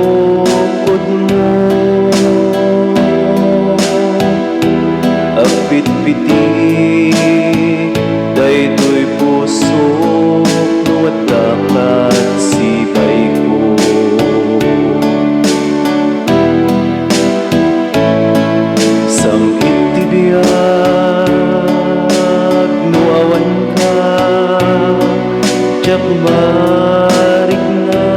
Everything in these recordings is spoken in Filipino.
bukod mo, apit-piti daytoy puso nuwat dapat sibay ko. Samkit ti biag nuawan ka tiyak marik na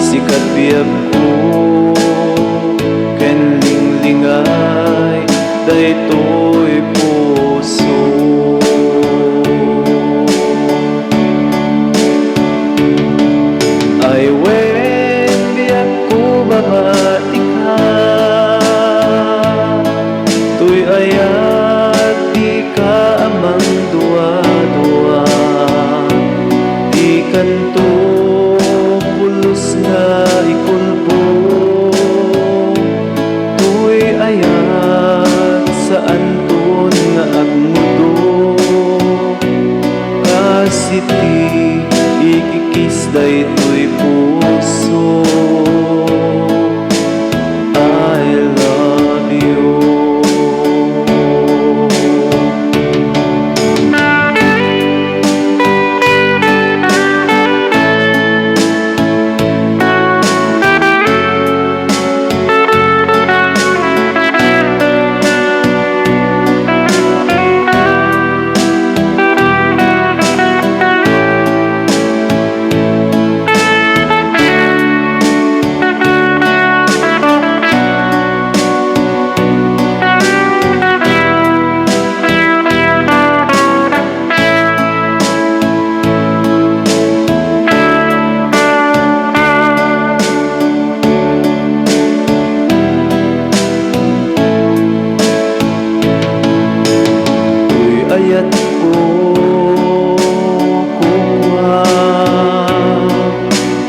sikat biag ko ken linglingay daytoy puso. Ay wen biag ko babati ka tuy ayat di ka amang dua-dua di kanto pulos nga ikulbo tuy ayat sa anton nga agmudo kasiti ikikis daytoy puso. I love you. Ayat ko kuha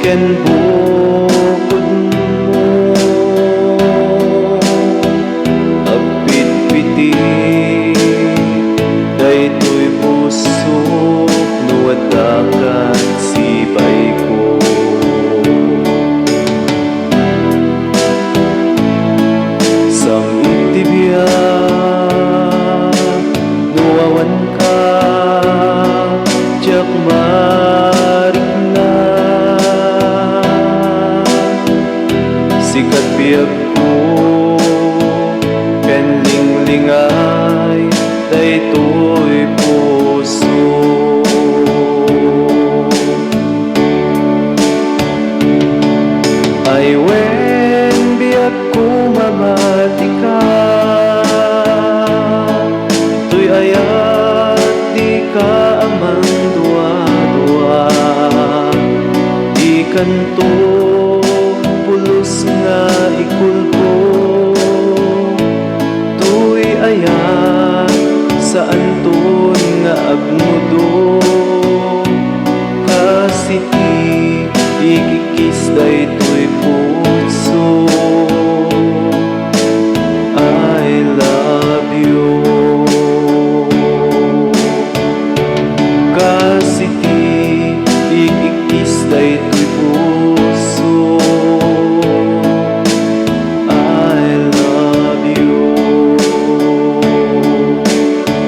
ken bukod mo, apit-piti daytoy puso nuwat dakat sibay ko. Samkit ti biag nuawan ka tiyak marik na sikat biag ko ken linglingay daytoy puso. Ay wen biag ko mamati ka tuy ayat di ka amang dua-dua di kanto pulos nga ikulbo tuy ayat sa anton nga agmudo